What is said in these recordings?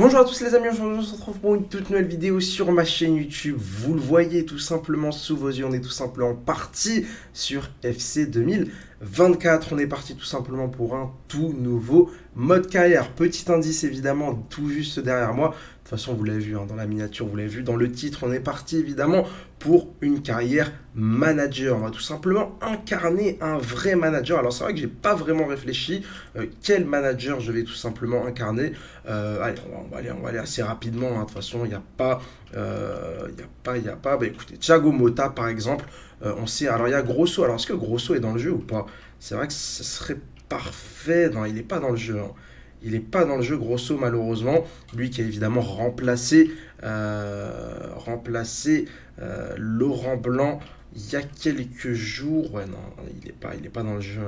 Bonjour à tous les amis, aujourd'hui on se retrouve pour une toute nouvelle vidéo sur ma chaîne YouTube. Vous le voyez tout simplement sous vos yeux, on est tout simplement parti sur FC 2024. On est parti tout simplement pour un tout nouveau mode carrière. Petit indice évidemment tout juste derrière moi. De toute façon vous l'avez vu dans la miniature, vous l'avez vu dans le titre, on est parti évidemment pour une carrière manager. On va tout simplement incarner un vrai manager. Alors c'est vrai que j'ai pas vraiment réfléchi quel manager je vais tout simplement incarner. Allez, on va aller assez rapidement. De toute façon, il n'y a pas, Bah, écoutez, Thiago Motta par exemple, on sait. Alors il y a Grosso. Alors est-ce que Grosso est dans le jeu ou pas? C'est vrai que ce serait parfait. Non, il n'est pas dans le jeu. Il n'est pas dans le jeu, Grosso, malheureusement. Lui qui a évidemment remplacé Laurent Blanc il y a quelques jours. Ouais, non, il est pas dans le jeu,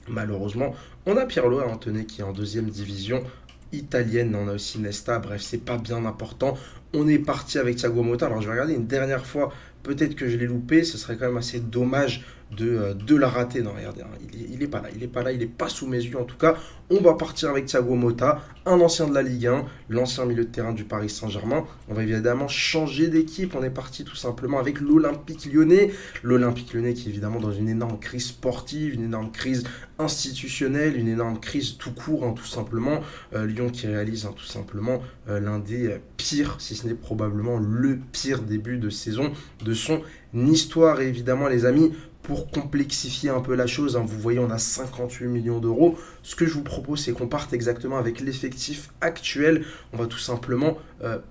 malheureusement. On a Pirlo Anthony qui est en deuxième division italienne. On a aussi Nesta. Bref, c'est pas bien important. On est parti avec Thiago Motta. Alors, je vais regarder une dernière fois. Peut-être que je l'ai loupé. Ce serait quand même assez dommage de la rater. Non, regardez, il est pas là. Il est pas là. Il est pas sous mes yeux. En tout cas, on va partir avec Thiago Motta, un ancien de la Ligue 1, l'ancien milieu de terrain du Paris Saint-Germain. On va évidemment changer d'équipe. On est parti tout simplement avec l'Olympique Lyonnais. L'Olympique Lyonnais qui est évidemment dans une énorme crise sportive, une énorme crise institutionnelle, une énorme crise tout court, tout simplement. Lyon qui réalise tout simplement l'un des pires, si ce n'est probablement le pire début de saison de son histoire. Et évidemment, les amis, pour complexifier un peu la chose, vous voyez, on a 58 millions d'euros. Ce que je vous propose, c'est qu'on parte exactement avec l'effectif actuel. On va tout simplement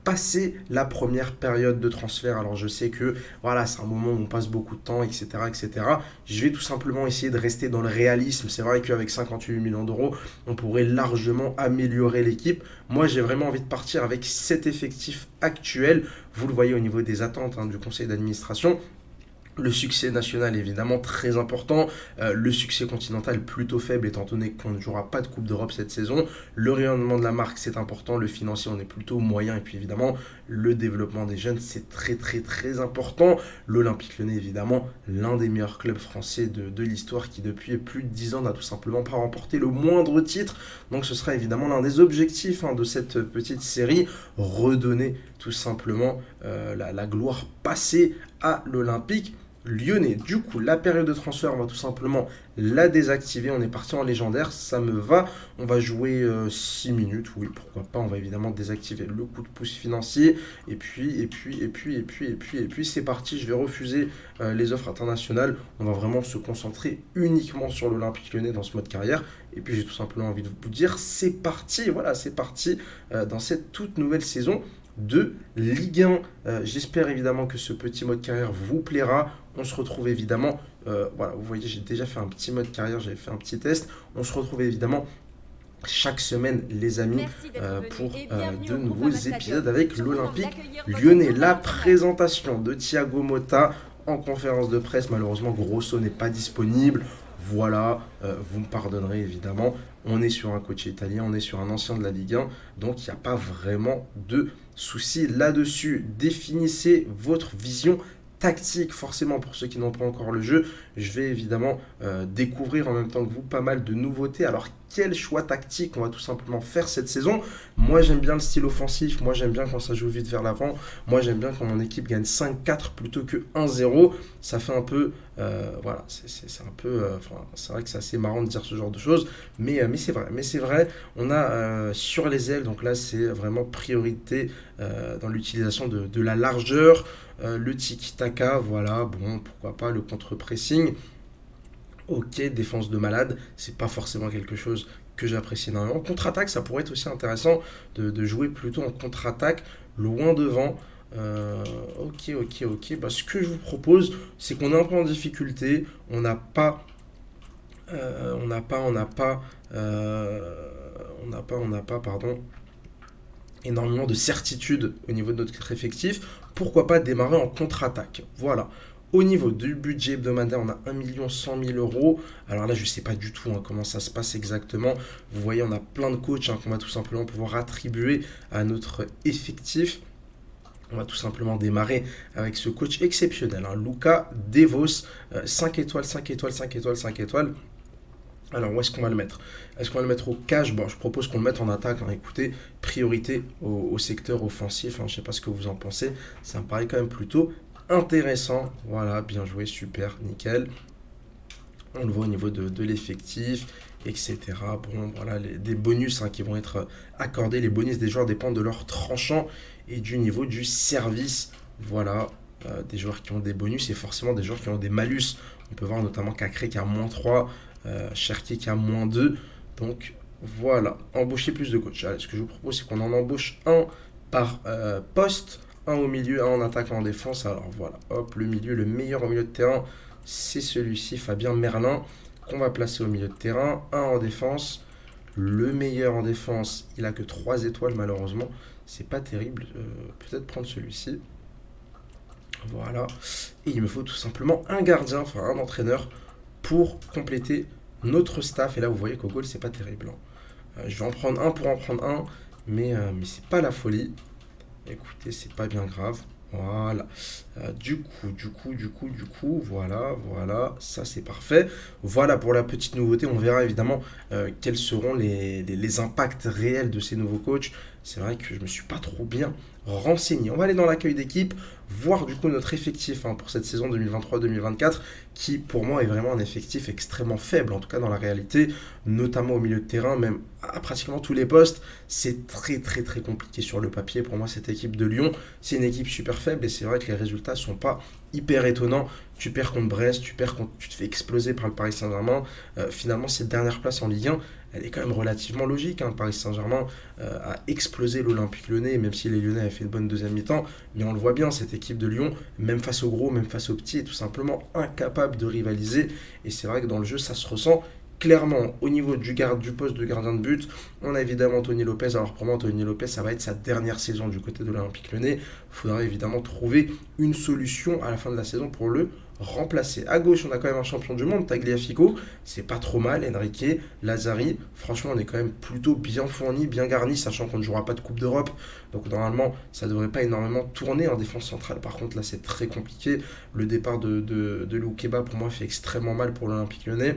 passer la première période de transfert. Alors, je sais que voilà, c'est un moment où on passe beaucoup de temps, etc., etc. Je vais tout simplement essayer de rester dans le réalisme. C'est vrai qu'avec 58 millions d'euros, on pourrait largement améliorer l'équipe. Moi, j'ai vraiment envie de partir avec cet effectif actuel. Vous le voyez au niveau des attentes du conseil d'administration. Le succès national évidemment très important, le succès continental plutôt faible étant donné qu'on ne jouera pas de Coupe d'Europe cette saison. Le rayonnement de la marque c'est important, le financier on est plutôt moyen et puis évidemment le développement des jeunes c'est très très très important. L'Olympique Lyonnais évidemment l'un des meilleurs clubs français de l'histoire qui depuis plus de 10 ans n'a tout simplement pas remporté le moindre titre. Donc ce sera évidemment l'un des objectifs de cette petite série, redonner tout simplement la gloire passée à l'Olympique Lyonnais. Du coup, la période de transfert, on va tout simplement la désactiver. On est parti en légendaire, ça me va. On va jouer 6 minutes, oui, pourquoi pas. On va évidemment désactiver le coup de pouce financier. Et puis, c'est parti. Je vais refuser les offres internationales. On va vraiment se concentrer uniquement sur l'Olympique Lyonnais dans ce mode carrière. Et puis, j'ai tout simplement envie de vous dire, c'est parti. Voilà, c'est parti dans cette toute nouvelle saison de Ligue 1. J'espère évidemment que ce petit mode carrière vous plaira. On se retrouve évidemment, voilà, vous voyez, j'ai déjà fait un petit mode carrière, j'avais fait un petit test. On se retrouve évidemment chaque semaine, les amis, pour de nouveaux épisodes avec l'Olympique Lyonnais. La présentation de Thiago Motta en conférence de presse. Malheureusement, Grosso n'est pas disponible. Voilà, vous me pardonnerez évidemment. On est sur un coach italien, on est sur un ancien de la Ligue 1, donc il n'y a pas vraiment de souci là-dessus. Définissez votre vision tactique, forcément pour ceux qui n'ont pas encore le jeu. Je vais évidemment découvrir en même temps que vous pas mal de nouveautés. Alors quel choix tactique on va tout simplement faire cette saison? Moi j'aime bien le style offensif, moi j'aime bien quand ça joue vite vers l'avant, moi j'aime bien quand mon équipe gagne 5-4 plutôt que 1-0. Ça fait un peu, voilà, c'est un peu, c'est vrai que c'est assez marrant de dire ce genre de choses, mais c'est vrai, on a sur les ailes, donc là c'est vraiment priorité dans l'utilisation de la largeur, le tiki-taka, voilà, bon, pourquoi pas le contre-pressing. Ok, défense de malade, c'est pas forcément quelque chose que j'apprécie énormément. Contre-attaque, ça pourrait être aussi intéressant de jouer plutôt en contre-attaque, loin devant. Ok. Bah, ce que je vous propose, c'est qu'on est un peu en difficulté. On n'a pas, pardon, énormément de certitude au niveau de notre effectif. Pourquoi pas démarrer en contre-attaque? Voilà. Au niveau du budget hebdomadaire, on a 1 100 000 euros. Alors là, je ne sais pas du tout comment ça se passe exactement. Vous voyez, on a plein de coachs qu'on va tout simplement pouvoir attribuer à notre effectif. On va tout simplement démarrer avec ce coach exceptionnel, Luca Devos, 5 étoiles, 5 étoiles, 5 étoiles, 5 étoiles. Alors, où est-ce qu'on va le mettre? Est-ce qu'on va le mettre au cash? Bon, je propose qu'on le mette en attaque, hein. Écoutez, priorité au secteur offensif, hein. Je ne sais pas ce que vous en pensez. Ça me paraît quand même plutôt intéressant. Voilà, bien joué, super, nickel. On le voit au niveau de l'effectif, etc. Bon, voilà, des bonus, hein, qui vont être accordés. Les bonus des joueurs dépendent de leur tranchant et du niveau du service. Voilà, des joueurs qui ont des bonus et forcément des joueurs qui ont des malus. On peut voir notamment Cacré qui a -3, Cherki qui a -2. Donc voilà, embaucher plus de coachs. Allez, ce que je vous propose, c'est qu'on en embauche un par poste, un au milieu, un en attaque, un en défense. Alors voilà, hop, le milieu, le meilleur au milieu de terrain, c'est celui-ci, Fabien Merlin, qu'on va placer au milieu de terrain. Un en défense. Le meilleur en défense, il a que 3 étoiles malheureusement. C'est pas terrible. Peut-être prendre celui-ci. Voilà. Et il me faut tout simplement un gardien, enfin un entraîneur, pour compléter notre staff. Et là, vous voyez qu'au goal, c'est pas terrible, hein. Je vais en prendre un pour en prendre un, mais c'est pas la folie. Écoutez, c'est pas bien grave. Voilà. Voilà, ça c'est parfait. Voilà pour la petite nouveauté. On verra évidemment quels seront les impacts réels de ces nouveaux coachs. C'est vrai que je me suis pas trop bien renseigné. On va aller dans l'accueil d'équipe, voir du coup notre effectif, hein, pour cette saison 2023-2024, qui pour moi est vraiment un effectif extrêmement faible, en tout cas dans la réalité, notamment au milieu de terrain, même à pratiquement tous les postes. C'est très très très compliqué sur le papier. Pour moi, cette équipe de Lyon, c'est une équipe super faible et c'est vrai que les résultats sont pas hyper étonnants. Tu perds contre Brest, tu te fais exploser par le Paris Saint-Germain. Finalement, cette dernière place en Ligue 1, elle est quand même relativement logique, hein. Le Paris Saint-Germain a explosé l'Olympique Lyonnais, même si les Lyonnais avaient fait une bonne deuxième mi-temps. Mais on le voit bien, cette équipe de Lyon, même face aux gros, même face aux petits, est tout simplement incapable de rivaliser. Et c'est vrai que dans le jeu, ça se ressent clairement. Au niveau du poste de gardien de but, on a évidemment Anthony Lopez. Alors pour moi, Anthony Lopez, ça va être sa dernière saison du côté de l'Olympique Lyonnais. Il faudra évidemment trouver une solution à la fin de la saison pour le remplacer. À gauche, on a quand même un champion du monde, Tagliafico. C'est pas trop mal. Enrique, Lazari. Franchement, on est quand même plutôt bien fourni, bien garni, sachant qu'on ne jouera pas de Coupe d'Europe. Donc normalement, ça devrait pas énormément tourner en défense centrale. Par contre, là, c'est très compliqué. Le départ de Loukeba, pour moi, fait extrêmement mal pour l'Olympique Lyonnais.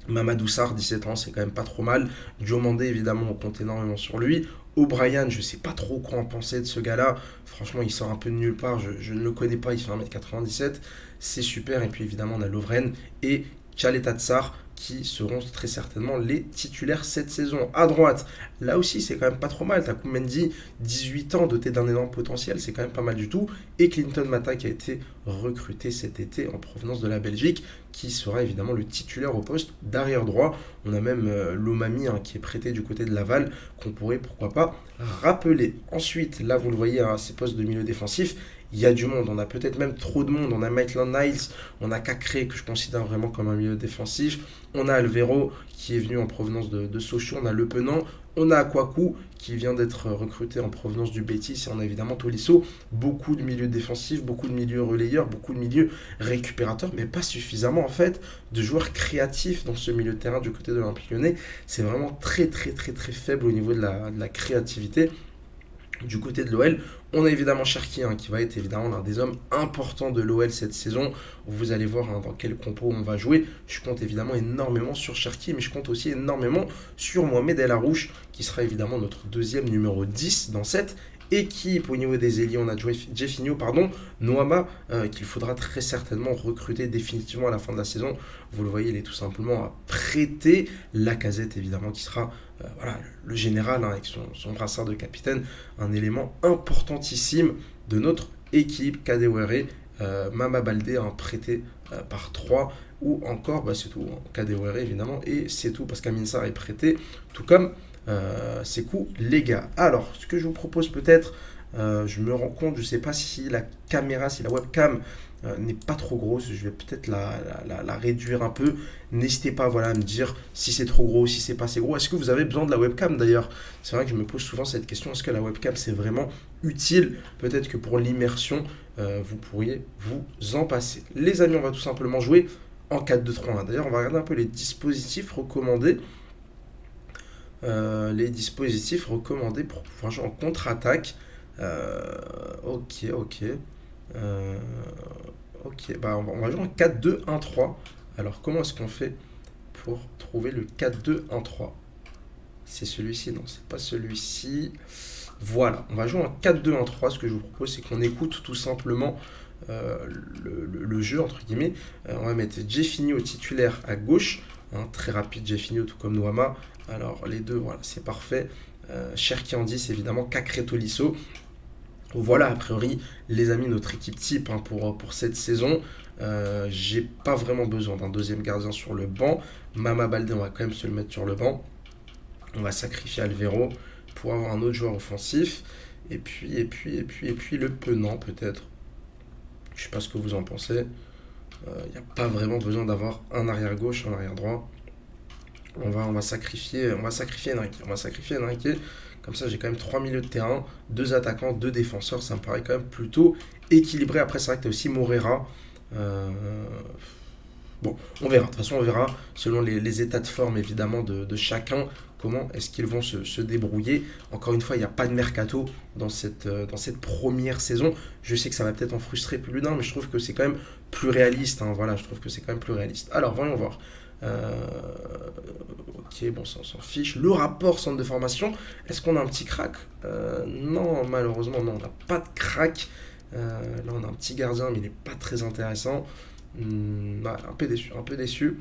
Mamadou Sarr, 17 ans, c'est quand même pas trop mal. Diomandé, évidemment, on compte énormément sur lui. O'Brien, je sais pas trop quoi en penser de ce gars-là. Franchement, il sort un peu de nulle part. Je ne le connais pas, il fait 1m97. C'est super. Et puis évidemment, on a Lovren et Tchaleta-Tsar qui seront très certainement les titulaires cette saison. À droite, là aussi, c'est quand même pas trop mal. T'as Mendy, 18 ans, doté d'un énorme potentiel, c'est quand même pas mal du tout. Et Clinton Mata qui a été recruté cet été en provenance de la Belgique, qui sera évidemment le titulaire au poste d'arrière droit. On a même Lomami, hein, qui est prêté du côté de Laval, qu'on pourrait pourquoi pas rappeler. Ensuite, là vous le voyez, à ces postes de milieu défensif, il y a du monde. On a peut-être même trop de monde. On a Maitland Niles, on a Cacré, que je considère vraiment comme un milieu défensif. On a Alvero, qui est venu en provenance de Sochaux. On a Le Penant. On a Akwaku, qui vient d'être recruté en provenance du Betis. Et on a évidemment Tolisso. Beaucoup de milieux défensifs, beaucoup de milieux relayeurs, beaucoup de milieux récupérateurs, mais pas suffisamment en fait de joueurs créatifs dans ce milieu de terrain du côté de l'Olympique Lyonnais. C'est vraiment très très très très faible au niveau de la créativité. Du côté de l'OL, on a évidemment Cherki, hein, qui va être évidemment l'un des hommes importants de l'OL cette saison. Vous allez voir, hein, dans quel compo on va jouer. Je compte évidemment énormément sur Cherki, mais je compte aussi énormément sur Mohamed El Arouche, qui sera évidemment notre deuxième numéro 10 dans cette équipe. Au niveau des ailiers, on a Jeffinho, Noama, qu'il faudra très certainement recruter définitivement à la fin de la saison. Vous le voyez, il est tout simplement à prêter. Lacazette, évidemment, qui sera voilà, le général, hein, avec son brassard de capitaine, un élément importantissime de notre équipe. Kadewere, Mama Baldé, hein, prêté par 3, ou encore, bah, c'est tout, hein, Kadewere évidemment, et c'est tout, parce qu'Amin Sarr est prêté, tout comme Sekou les gars. Alors, ce que je vous propose peut-être, je me rends compte, je ne sais pas si la caméra, si la webcam n'est pas trop grosse, je vais peut-être la réduire un peu. N'hésitez pas, voilà, à me dire si c'est trop gros, si c'est pas assez gros. Est-ce que vous avez besoin de la webcam d'ailleurs? C'est vrai que je me pose souvent cette question, est-ce que la webcam c'est vraiment utile? Peut-être que pour l'immersion, vous pourriez vous en passer. Les amis, on va tout simplement jouer en 4-2-3-1. D'ailleurs, on va regarder un peu les dispositifs recommandés. Les dispositifs recommandés pour pouvoir jouer en contre-attaque. Ok. Euh, ok, bah on va jouer en 4-2-1-3. Alors comment est-ce qu'on fait pour trouver le 4-2-1-3. C'est celui-ci? Non, c'est pas celui-ci. Voilà, on va jouer en 4-2-1-3. Ce que je vous propose, c'est qu'on écoute tout simplement le jeu, entre guillemets. On va mettre Jeffinho titulaire à gauche. Hein, très rapide, Jeffinho, tout comme Noama. Alors, les deux, voilà, c'est parfait. Cherki en 10, évidemment, Cacré Tolisso. Voilà, a priori, les amis, notre équipe type hein, pour cette saison. J'ai pas vraiment besoin d'un deuxième gardien sur le banc. Mama Baldé, on va quand même se le mettre sur le banc. On va sacrifier Alvero pour avoir un autre joueur offensif. Et puis le Penant, peut-être. Je sais pas ce que vous en pensez. Il n'y a pas vraiment besoin d'avoir un arrière gauche, un arrière droit. On va sacrifier Enrique. On va sacrifier Enrique. Comme ça, j'ai quand même 3 milieux de terrain, 2 attaquants, 2 défenseurs. Ça me paraît quand même plutôt équilibré. Après, c'est vrai que tu as aussi Morera. Bon, on verra. De toute façon, on verra selon les états de forme, évidemment, de chacun. Comment est-ce qu'ils vont se débrouiller. Encore une fois, il n'y a pas de mercato dans cette première saison. Je sais que ça va peut-être en frustrer plus d'un, mais je trouve que c'est quand même plus réaliste. Hein. Voilà, je trouve que c'est quand même plus réaliste. Alors, voyons voir. Ok, bon, ça on s'en fiche. Le rapport centre de formation, est-ce qu'on a un petit crack? Non, malheureusement, non, on n'a pas de crack. Là, on a un petit gardien, mais il n'est pas très intéressant. Ouais, un peu déçu, un peu déçu.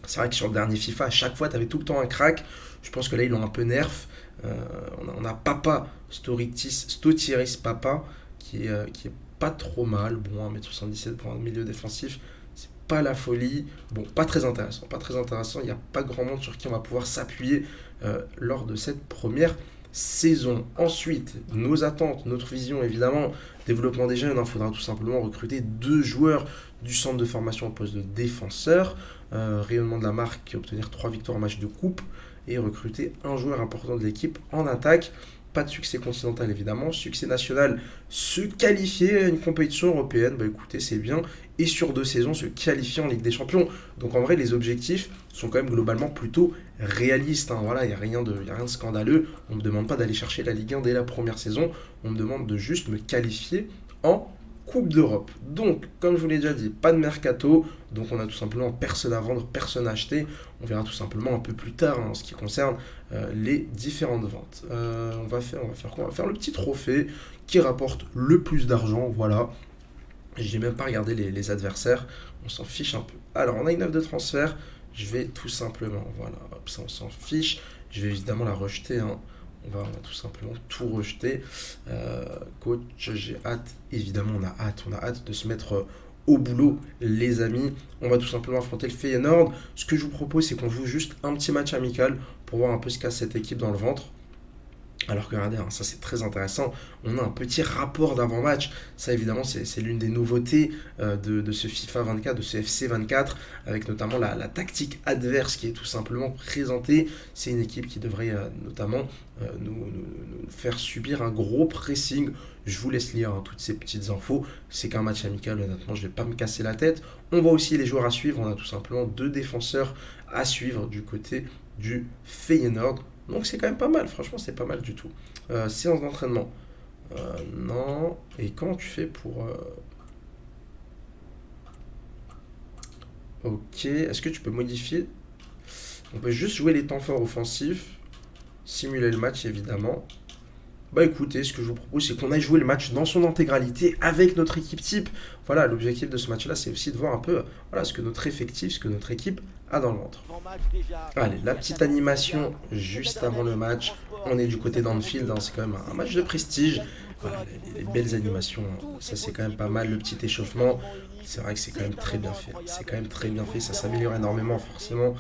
C'est vrai que sur le dernier FIFA, à chaque fois, tu avais tout le temps un crack. Je pense que là, ils l'ont un peu nerf. On a Papa, Stotiris Papa, qui est pas trop mal. Bon, 1m77 pour un milieu défensif, c'est pas la folie. Bon, pas très intéressant. Pas très intéressant. Il n'y a pas grand monde sur qui on va pouvoir s'appuyer lors de cette première saison. Ensuite, nos attentes, notre vision, évidemment, développement des jeunes. Il faudra tout simplement recruter 2 joueurs du centre de formation au poste de défenseur. Rayonnement de la marque, obtenir 3 victoires en match de coupe et recruter un joueur important de l'équipe en attaque. Pas de succès continental évidemment, succès national, se qualifier à une compétition européenne, bah écoutez c'est bien, et sur 2 saisons se qualifier en Ligue des Champions. Donc en vrai les objectifs sont quand même globalement plutôt réalistes, hein. Voilà, il n'y a rien de scandaleux, on ne me demande pas d'aller chercher la Ligue 1 dès la première saison, on me demande de juste me qualifier en Coupe d'Europe. Donc, comme je vous l'ai déjà dit, pas de mercato, donc on a tout simplement personne à vendre, personne à acheter. On verra tout simplement un peu plus tard hein, en ce qui concerne les différentes ventes. On va faire quoi? On va faire le petit trophée qui rapporte le plus d'argent, voilà. J'ai même pas regardé les adversaires, on s'en fiche un peu. Alors, on a une offre de transfert, je vais tout simplement, voilà, hop, ça on s'en fiche. Je vais évidemment la rejeter, hein. On va tout simplement tout rejeter. Coach, j'ai hâte. Évidemment, on a hâte de se mettre au boulot, les amis. On va tout simplement affronter le Feyenoord. Ce que je vous propose, c'est qu'on joue juste un petit match amical pour voir un peu ce qu'a cette équipe dans le ventre. Alors que regardez, hein, ça c'est très intéressant, on a un petit rapport d'avant-match, ça évidemment c'est l'une des nouveautés de ce FIFA 24, de ce FC 24, avec notamment la tactique adverse qui est tout simplement présentée. C'est une équipe qui devrait notamment nous faire subir un gros pressing. Je vous laisse lire hein, toutes ces petites infos, c'est qu'un match amical, honnêtement je ne vais pas me casser la tête. On voit aussi les joueurs à suivre, on a tout simplement 2 défenseurs à suivre du côté du Feyenoord. Donc c'est quand même pas mal, franchement c'est pas mal du tout. Séance d'entraînement. Non. Et comment tu fais pour... Ok, est-ce que tu peux modifier? On peut juste jouer les temps forts offensifs. Simuler le match évidemment. Bah écoutez, ce que je vous propose, c'est qu'on aille jouer le match dans son intégralité avec notre équipe type. Voilà, l'objectif de ce match-là, c'est aussi de voir un peu voilà, ce que notre effectif, ce que notre équipe a dans le ventre. Allez, la petite animation juste avant le match. On est du côté d'Anfield, hein, c'est quand même un match de prestige. Voilà, les belles animations, ça c'est quand même pas mal. Le petit échauffement, c'est vrai que c'est quand même très bien fait. C'est quand même très bien fait, ça s'améliore énormément forcément.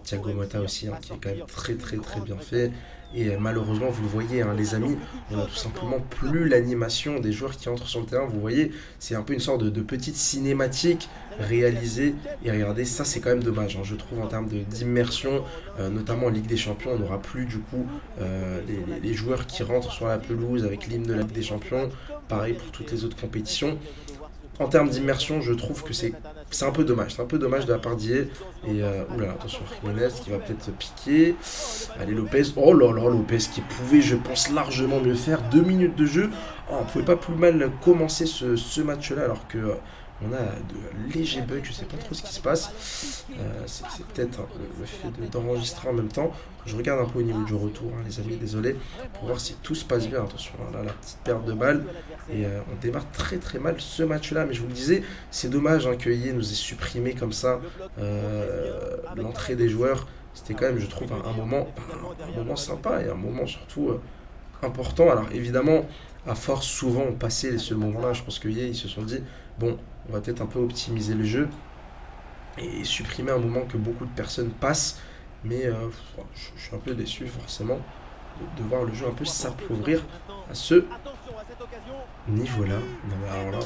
Thiago Motta aussi, hein, qui est quand même très très très bien fait. Et malheureusement, vous le voyez, hein, les amis, on n'a tout simplement plus l'animation des joueurs qui entrent sur le terrain. Vous voyez, c'est un peu une sorte de petite cinématique réalisée. Et regardez, ça c'est quand même dommage, hein, je trouve, en termes d'immersion, notamment en Ligue des Champions. On n'aura plus du coup les joueurs qui rentrent sur la pelouse avec l'hymne de la Ligue des Champions. Pareil pour toutes les autres compétitions. En termes d'immersion, je trouve que c'est un peu dommage. C'est un peu dommage de la part d'IA. Et oula, attention, Jiménez qui va peut-être piquer. Allez, Lopez. Oh là là, Lopez qui pouvait, je pense, largement mieux faire. 2 minutes de jeu. Oh, on ne pouvait pas plus mal commencer ce match-là alors que On a de légers bugs, je sais pas trop ce qui se passe. C'est peut-être le fait d'enregistrer en même temps. Je regarde un peu au niveau du retour, hein, les amis, désolé, pour voir si tout se passe bien. Attention, hein, là, la petite perte de balle. Et on démarre très très mal ce match-là. Mais je vous le disais, c'est dommage hein, que EA nous ait supprimé comme ça l'entrée des joueurs. C'était quand même, je trouve, un moment sympa et un moment surtout important. Alors évidemment, à force, souvent, on passait ce moment-là. Je pense que EA, ils se sont dit, bon, on va peut-être un peu optimiser le jeu et supprimer un moment que beaucoup de personnes passent. Mais je suis un peu déçu forcément de voir le jeu un peu s'appauvrir à ce niveau-là. Non mais alors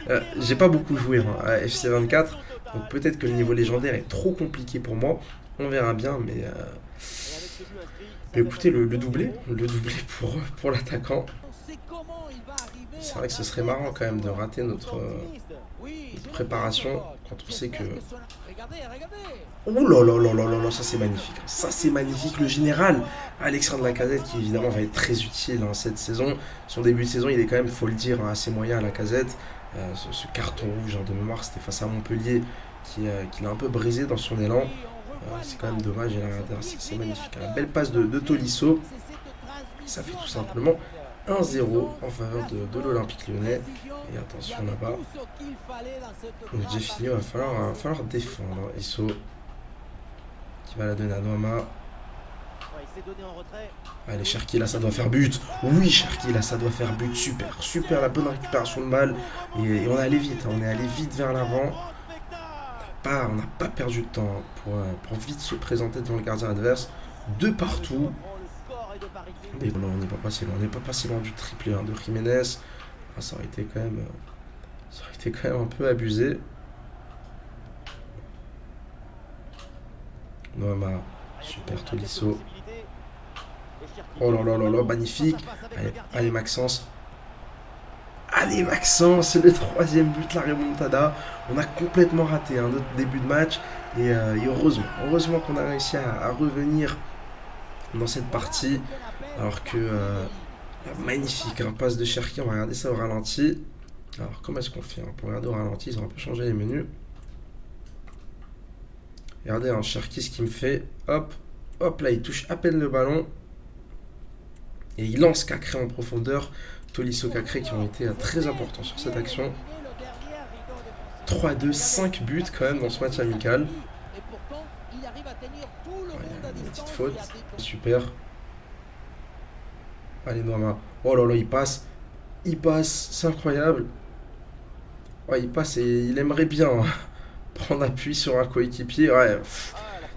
là, j'ai pas beaucoup joué hein, à FC24, donc peut-être que le niveau légendaire est trop compliqué pour moi. On verra bien, mais écoutez, le doublé pour l'attaquant. C'est vrai que ce serait marrant quand même de rater notre préparation quand on sait que... Oh là là là là là là, ça c'est magnifique. Ça c'est magnifique. Le général Alexandre Lacazette qui évidemment va être très utile hein, cette saison. Son début de saison il est quand même, faut le dire, hein, assez moyen à Lacazette. Ce carton rouge hein, de mémoire c'était face à Montpellier qui l'a un peu brisé dans son élan. C'est quand même dommage. C'est magnifique. La belle passe de Tolisso. Ça fait tout simplement 1-0 en faveur de l'Olympique Lyonnais. Et attention là-bas. J'ai fini, il va falloir défendre. Isso qui va la donner à Noama. Allez, Cherki, là, ça doit faire but. Oui, Cherki, là, ça doit faire but. Super, super, la bonne récupération de balle. Et on est allé vite, hein, on est allé vite vers l'avant. On n'a pas perdu de temps pour vite se présenter devant le gardien adverse. De partout. Et on n'est pas passé loin. On n'est pas passé loin du triplé hein, de Jiménez. Ah, ça aurait été quand même un peu abusé. Noama, super Tolisso. Oh là là là là, magnifique. Allez Maxence. Allez Maxence, le troisième but, la remontada. On a complètement raté hein, notre début de match. Et heureusement qu'on a réussi à revenir dans cette partie. Alors que magnifique, un passe de Cherki, on va regarder ça au ralenti. Alors comment est-ce qu'on fait hein, pour regarder au ralenti, ils ont un peu changé les menus. Regardez hein, Cherki ce qu'il me fait. Hop, hop là, il touche à peine le ballon. Et il lance Cacré en profondeur. Tolisso Cacré qui ont été très importants sur cette action. 3-2, 5 buts quand même dans ce match amical. Une petite faute. Super. Allez Noama. Oh là là, il passe. C'est incroyable. Ouais, il passe et il aimerait bien hein, prendre appui sur un coéquipier. Ouais,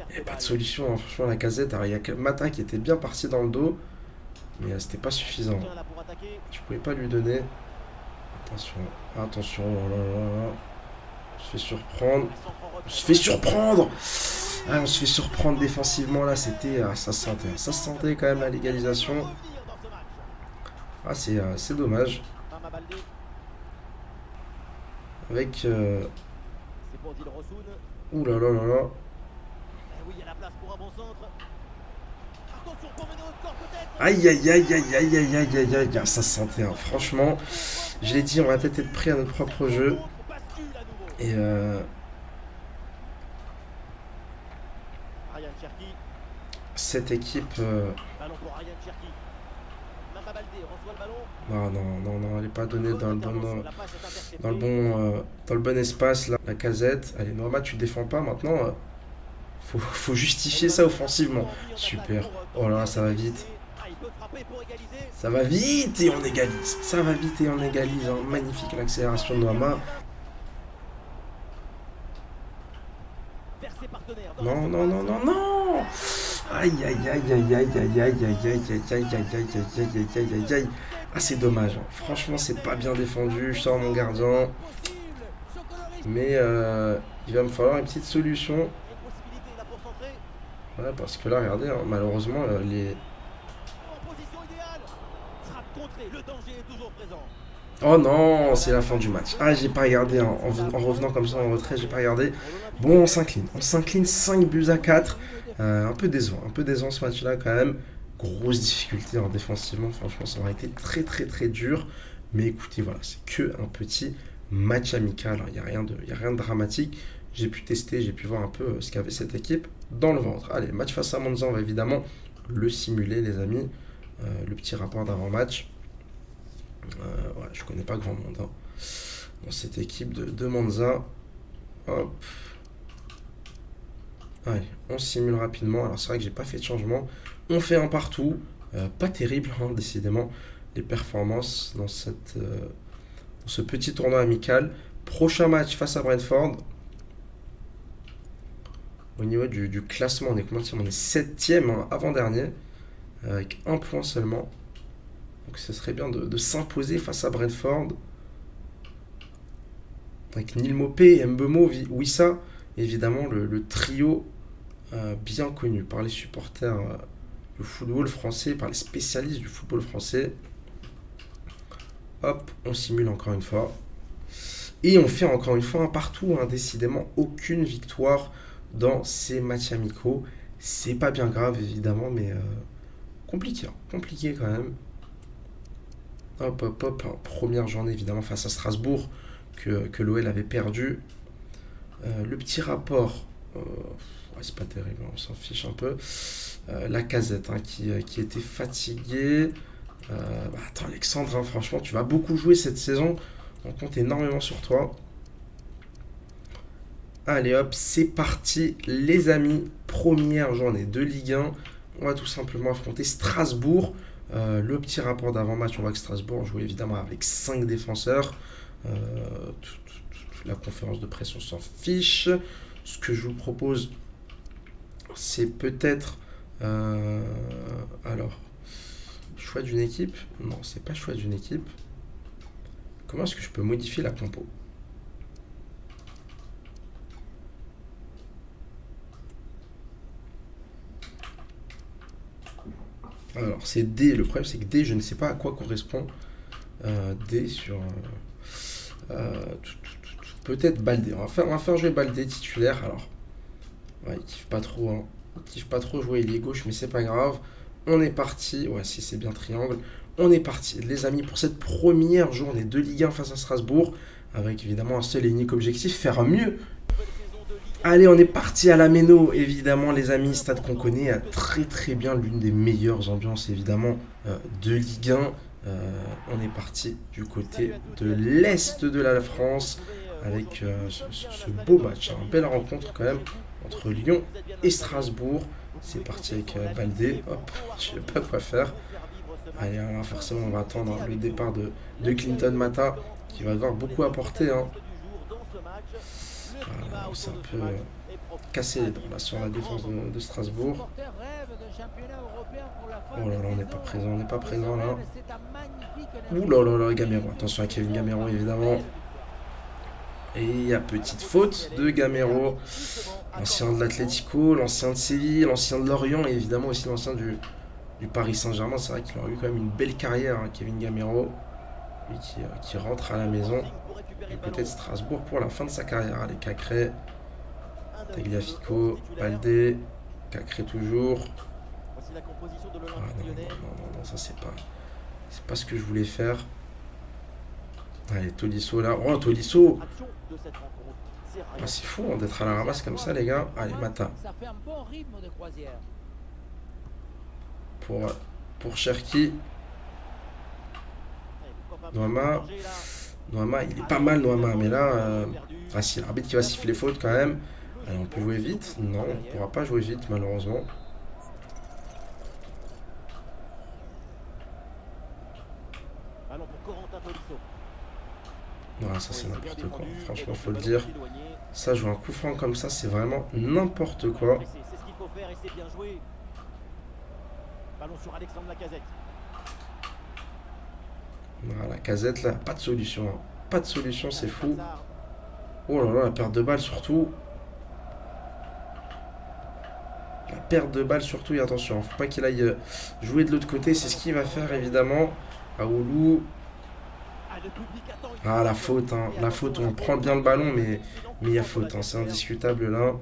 il n'y a pas de solution. Hein. Franchement, la Lacazette, il y a Mata qui était bien parti dans le dos. Mais c'était pas suffisant. Je pouvais pas lui donner. Attention. Oh là là là. On se fait surprendre. On se fait surprendre défensivement là. Ça se sentait quand même la légalisation. Ah, c'est dommage. Avec... Ouh là là là là. Aïe aïe aïe aïe aïe aïe aïe aïe aïe. Ça se sentait, hein. Franchement, je l'ai dit, on va peut-être être pris à notre propre jeu. Et cette équipe... Non, elle n'est pas donnée dans le bon espace là. La Lacazette. Allez, Noama, tu défends pas maintenant. Faut justifier ça offensivement. Super. Oh là, ça va vite. Ça va vite et on égalise. Hein. Magnifique l'accélération de Noama. Non. Aïe aïe aïe aïe aïe aïe aïe aïe aïe aïe aïe aïe aïe aïe. Ah, c'est dommage. Franchement, c'est pas bien défendu. Je sors mon gardien. Mais il va me falloir une petite solution. Ouais, parce que là, regardez, hein, malheureusement, les... Oh non, c'est la fin du match. Ah, j'ai pas regardé, hein, en revenant comme ça en retrait, j'ai pas regardé. Bon, on s'incline 5 buts à 4. Un peu décevant ce match-là quand même. Grosse difficulté hein, défensivement, franchement, ça aurait été très très très dur. Mais écoutez, voilà, c'est que un petit match amical, il n'y a y a rien de dramatique. J'ai pu tester, j'ai pu voir un peu ce qu'avait cette équipe dans le ventre. Allez, match face à Monza, on va évidemment le simuler, les amis. Le petit rapport d'avant-match. Ouais, je connais pas grand monde hein, dans cette équipe de Monza. Hop. Allez, on simule rapidement. Alors c'est vrai que j'ai pas fait de changement. On fait un partout. Pas terrible, hein, décidément, les performances dans ce petit tournoi amical. Prochain match face à Brentford. Au niveau du classement, on est combien? On est 7ème, hein, avant-dernier, avec un point seulement. Donc ce serait bien de s'imposer face à Brentford. Avec Neil Maupay, Mbeumo, Wissa, évidemment le trio bien connu par les supporters du football français, par les spécialistes du football français. Hop, on simule encore une fois. Et on fait encore une fois un partout, hein, décidément aucune victoire dans ces matchs amicaux. C'est pas bien grave évidemment, mais compliqué, hein, compliqué quand même. Hop, hop, hop, hein, première journée évidemment face à Strasbourg que l'OL avait perdu. Le petit rapport, ouais, c'est pas terrible, on s'en fiche un peu. Lacazette hein, qui était fatigué. Attends Alexandre, hein, franchement tu vas beaucoup jouer cette saison. On compte énormément sur toi. Allez hop, c'est parti les amis. Première journée de Ligue 1. On va tout simplement affronter Strasbourg. Le petit rapport d'avant-match, on voit que Strasbourg joue évidemment avec 5 défenseurs. La conférence de presse, on s'en fiche. Ce que je vous propose, c'est peut-être... alors, choix d'une équipe? Non, c'est pas choix d'une équipe. Comment est-ce que je peux modifier la compo? Alors, c'est D. Le problème, c'est que D, je ne sais pas à quoi correspond. D sur... peut-être Baldé. On va faire jouer Baldé titulaire. Alors, ouais, il kiffe pas trop. Hein. Il kiffe pas trop jouer ailier gauche, mais c'est pas grave. On est parti. Ouais, si c'est bien triangle. On est parti, les amis, pour cette première journée de Ligue 1 face à Strasbourg. Avec évidemment un seul et unique objectif, faire mieux. Allez, on est parti à la Méno, évidemment, les amis. Stade qu'on connaît très très bien, l'une des meilleures ambiances, évidemment, de Ligue 1. On est parti du côté de l'Est de la France avec ce beau match, hein. Belle rencontre quand même entre Lyon et Strasbourg. C'est parti avec Baldé. Hop, je sais pas quoi faire. Allez, alors forcément, on va attendre hein, le départ de Clinton Mata qui va devoir beaucoup apporter. Hein. Voilà, c'est un peu cassé les dents là, sur la défense de Strasbourg. Oh là là, on n'est pas présent, on n'est pas présent là. Ouh là là là, Gamero. Attention à Kevin Gamero évidemment. Et il y a petite faute de Gamero, l'ancien de l'Atlético, l'ancien de Séville, l'ancien de Lorient et évidemment aussi l'ancien du Paris Saint-Germain. C'est vrai qu'il aura eu quand même une belle carrière, hein, Kevin Gamero, lui qui rentre à la maison. Et peut-être Strasbourg pour la fin de sa carrière. Allez, Cacré, Tagliafico, Baldé, Cacré toujours. Ah non, ça c'est pas ce que je voulais faire. Allez, Tolisso là. Oh, Tolisso! Ah, c'est fou hein, d'être à la ramasse comme ça, les gars. Allez, Mata. Pour Cherki. Noama, il est pas mal, Noama. Mais là, ah si, l'arbitre qui va siffler faute quand même. Allez, on peut jouer vite? Non, on ne pourra pas jouer vite, malheureusement. Non, ça c'est n'importe quoi. Franchement, faut le dire. Ça, jouer un coup franc comme ça, c'est vraiment n'importe quoi. Voilà, Lacazette là, pas de solution. Hein. Pas de solution, c'est fou. Oh là là, la perte de balle surtout. La perte de balle surtout, et attention, faut pas qu'il aille jouer de l'autre côté. C'est ce qu'il va faire évidemment. Aoulou. Ah, la faute, hein. La faute, on prend bien le ballon, mais il y a faute, hein. C'est indiscutable là.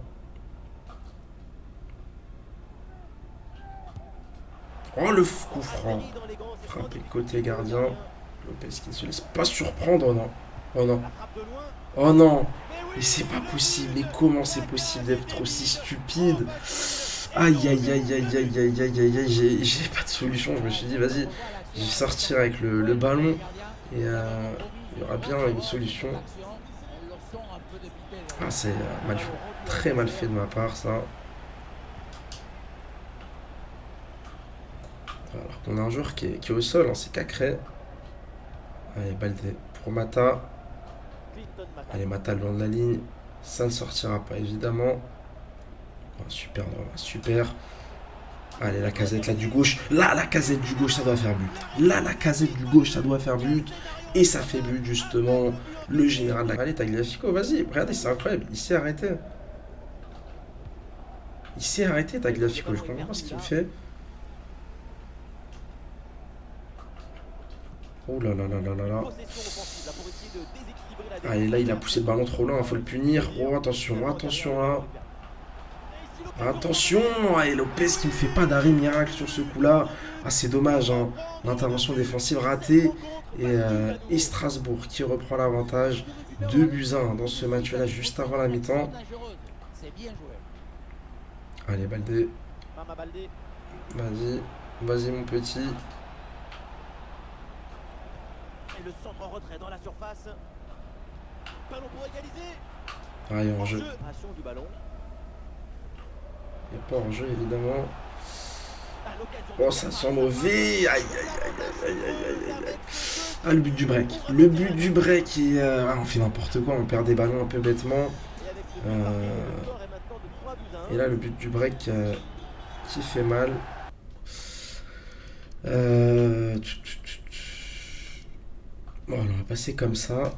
Oh, le coup franc. Frappé côté gardien. Lopez qui ne se laisse pas surprendre, non. Oh non. Oh non. Mais c'est pas possible. Mais comment c'est possible d'être aussi stupide? Aïe aïe aïe aïe aïe aïe aïe aïe aïe. J'ai pas de solution. Je me suis dit, vas-y, je vais sortir avec le ballon. Et il y aura bien une solution. Ah, c'est mal joué. Très mal fait de ma part, ça. Alors qu'on a un joueur qui est au sol, hein, c'est Cacré. Allez, Baldé pour Mata. Allez, Mata le long de la ligne. Ça ne sortira pas, évidemment. Oh, super, super. Allez, la casette là du gauche. Là, la casette du gauche, ça doit faire but. Là, la casette du gauche, ça doit faire but. Et ça fait but, justement. Le général de la... Allez, Tagliafico, vas-y. Regardez, c'est incroyable. Il s'est arrêté. Il s'est arrêté, Tagliafico. Je comprends pas ce qu'il me fait. Oh là là là là là là. Allez, là, il a poussé le ballon trop loin. Il faut le punir. Oh, attention, attention là. Attention. Et Lopez qui ne fait pas d'arrêt miracle sur ce coup-là. Ah, c'est dommage. Hein. L'intervention défensive ratée. Et Strasbourg qui reprend l'avantage. 2-1 dans ce match-là juste avant la mi-temps. Allez, Baldé. Vas-y. Vas-y, mon petit. Le centre en retrait dans la surface. Ballon pour égaliser. Ah, il y a hors-jeu. Du ballon. Il n'y a pas hors-jeu, évidemment. Oh, ça sent mauvais. Aïe, aïe, aïe, aïe, aïe, aïe, aïe, aïe. Ah, le but du break. Le but du break. Et, on fait n'importe quoi. On perd des ballons un peu bêtement. Et là, le but du break qui fait mal. Bon, on va passer comme ça.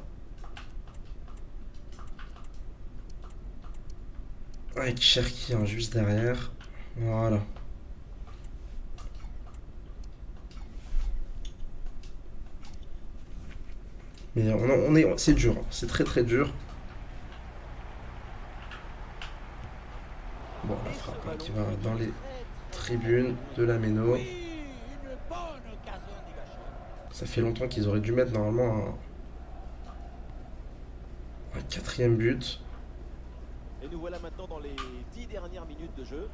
Avec Cherki hein, juste derrière. Voilà. Mais c'est dur. Hein. C'est très très dur. Bon, la frappe hein, qui va dans les tribunes de la Méno. Ça fait longtemps qu'ils auraient dû mettre normalement un quatrième but. Et nous voilà maintenant dans les 10 dernières minutes de jeu.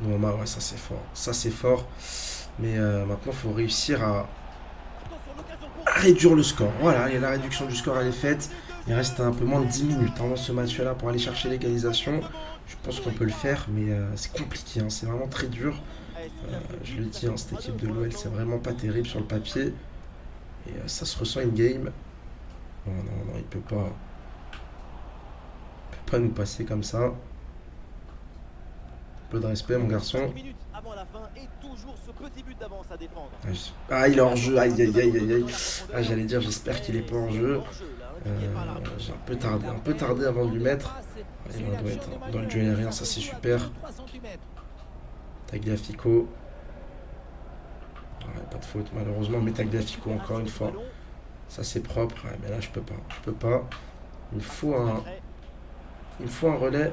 Non, bah ouais, ça c'est fort. Ça c'est fort. Mais maintenant, il faut réussir à réduire le score. Voilà, et la réduction du score, elle est faite. Il reste un peu moins de 10 minutes hein, dans ce match-là pour aller chercher l'égalisation. Je pense qu'on peut le faire, mais c'est compliqué. Hein, c'est vraiment très dur. Je le dis, hein, cette équipe de l'OL, c'est vraiment pas terrible sur le papier. Et ça se ressent in-game. Non, non, non, il peut pas nous passer comme ça. Un peu de respect, mon garçon. Ah, il est hors jeu. Aïe, aïe, aïe, aïe, aïe. Ah, j'allais dire, j'espère qu'il est pas hors jeu. J'ai un peu tardé avant de lui mettre. Et on doit être dans le duel aérien, ça c'est super. Tagliafico. Ouais, pas de faute malheureusement, mais Tagliafico encore une fois. Ça c'est propre. Ouais, mais là je peux pas. Je peux pas. Il me faut un relais.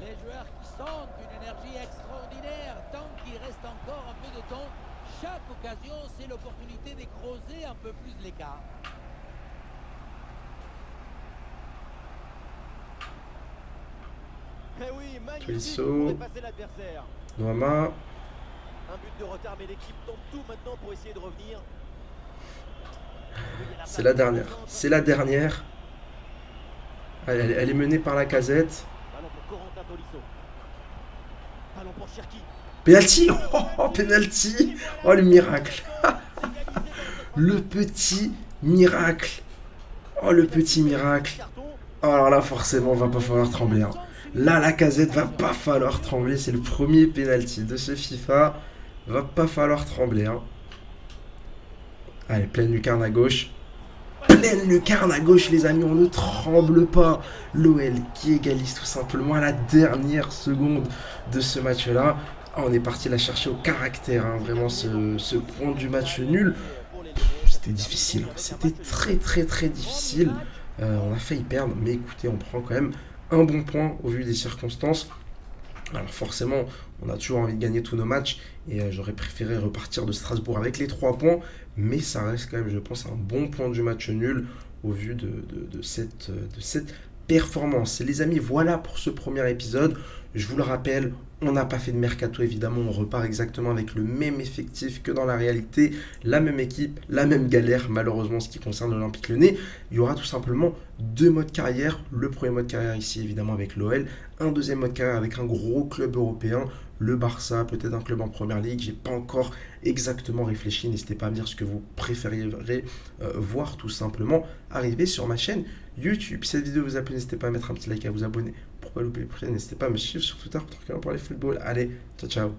Les joueurs qui sentent une énergie extraordinaire tant qu'il reste encore un peu de temps. Chaque occasion, c'est l'opportunité de creuser un peu plus l'écart. Tolisso. Noama. Un but de retard, mais l'équipe tente tout maintenant pour essayer de revenir. C'est la dernière. C'est la dernière. Elle est menée par la casette. Ballon pour Corentin Tolisso. Ballon pour Cherki. Penalty. Oh, penalty. Oh, le miracle. Le petit miracle. Oh, le petit miracle. Oh, alors là, forcément, va pas falloir trembler. Hein. Là, la casette va pas falloir trembler. C'est le premier penalty de ce FIFA. Va pas falloir trembler. Hein. Allez, pleine lucarne à gauche. Pleine lucarne à gauche, les amis. On ne tremble pas. L'OL qui égalise tout simplement à la dernière seconde de ce match-là. Ah, on est parti la chercher au caractère. Hein. Vraiment, ce point du match nul. C'était difficile. C'était très, très, très difficile. On a failli perdre. Mais écoutez, on prend quand même un bon point au vu des circonstances. Alors forcément, on a toujours envie de gagner tous nos matchs et j'aurais préféré repartir de Strasbourg avec les 3 points, mais ça reste quand même, je pense, un bon point du match nul au vu de cette performance. Et les amis, voilà pour ce premier épisode. Je vous le rappelle, on n'a pas fait de mercato évidemment, on repart exactement avec le même effectif que dans la réalité, la même équipe, la même galère malheureusement en ce qui concerne l'Olympique Lyonnais. Il y aura tout simplement 2 modes carrière. Le premier mode carrière ici évidemment avec l'OL, un deuxième mode carrière avec un gros club européen, le Barça, peut-être un club en première ligue. J'ai pas encore exactement réfléchi, n'hésitez pas à me dire ce que vous préfériez voir tout simplement arriver sur ma chaîne YouTube. Si cette vidéo vous a plu, n'hésitez pas à mettre un petit like, à vous abonner pour ne pas louper les prochaines. N'hésitez pas à me suivre sur Twitter pour parler football. Allez, ciao ciao.